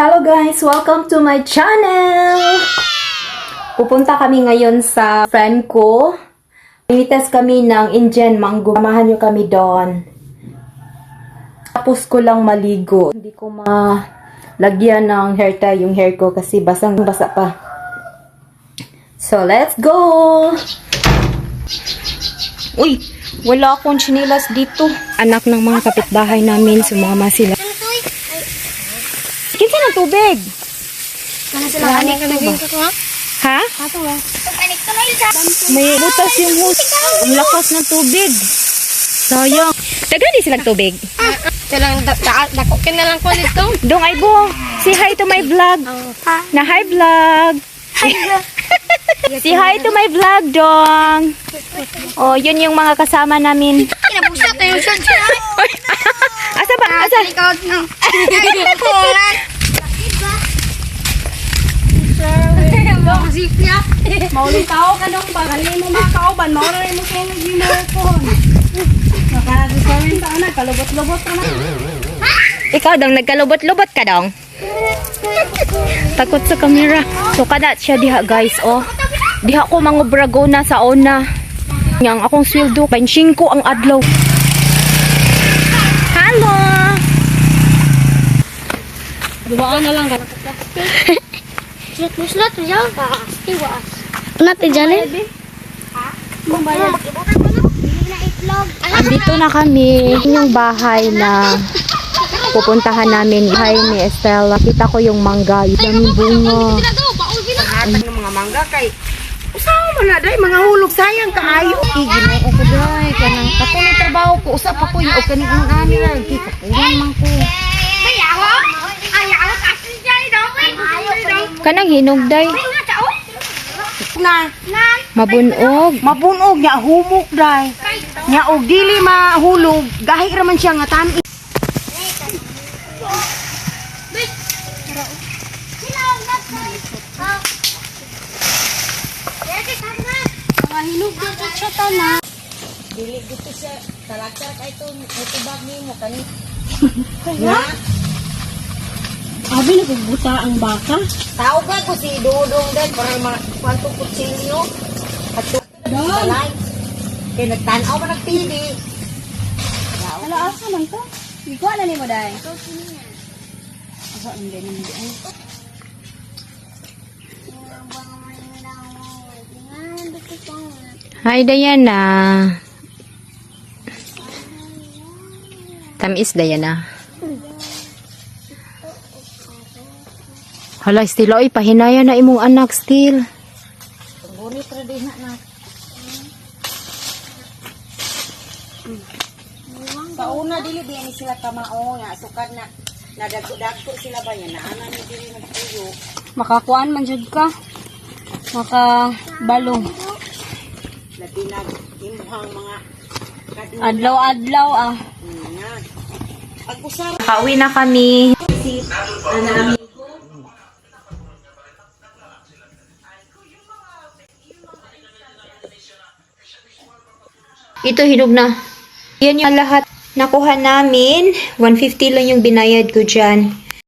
Hello guys! Welcome to my channel! Pupunta kami ngayon sa friend ko. Imitas kami ng Indian mango. Samahan nyo kami doon. Tapos ko lang maligo. Hindi ko malagyan ng hair tie yung hair ko kasi basang-basa pa. So, let's go! Uy! Wala akong chinilas dito. Anak ng mga kapitbahay namin, sumama sila. Kinsa ng tubig? Ha? May butas yung hose. Ang lakas ng tubig. Sayang. Daghan di silang tubig. Dakokin na lang ko dito. Dong ay bo. Say hi to my vlog. Na hi vlog. Say hi to my vlog, Dong. Oh, yun yung mga kasama namin. Kinabusat na yung short siya. Asa ba? Asa? Ikaw na. Dong, zipya. Mauli tao ka dong ba? Kanina mo makauban. Mauli mo kayo nag-ginopon. Nakagasamin sa anak. Kalubot-lubot ka na. Ikaw, Dong, nagkalubot-lubot ka, Dong. Takot sa camera. So, kada siya diha, guys, oh. Diha ko mangubrago na sa ona. Yang akong sweldo, 25 ang adlaw. Hello! Dumaan na lang ka. Muslat mo siya. Tiwas. Natin dyan eh. Andito na kami. Yung bahay na pupuntahan namin. Bahay ni Estella. Kita ko yung mangga. Yung daming bunga. Hatag ng mga mangga kay usaha mo na day mga hulog sayang kaayo. Ginoo ko day kanang katulad trabaho ko usap ako yung kaning ang ani ra kita kuyan man ko. Kanang hinugday. Na Mabunog. nya humok day. Nya og dili mahulog gahi ra man siya nga tami. Hinugdo ko siya tana. Dili dito siya talakar kay to utubag nimo kani. Abi na buta ang baka. Tao ka ko si Dudong din para makwanto kutsilyo. At balay. Kaya nagtanaw mo ng TV. Ala asa man to? Iko na nimo dai. Asa hindi na mo ay. Hi, Diana. Tamis, Diana. Hala, still, oy, pahinaya na imong anak, still. Ngunit ra din na. Kauna dili di ni sila kamao nga sukad na nadagko sila ba yan ana ni dili nagtuyo. Makakuan man jud ka. Makabalong. Labi na imhang mga Adlaw-adlaw ah. nga. Pag-usar Pauwi na kami. Ito, hinog na. Yan yung lahat nakuha namin. 150 lang yung binayad ko dyan.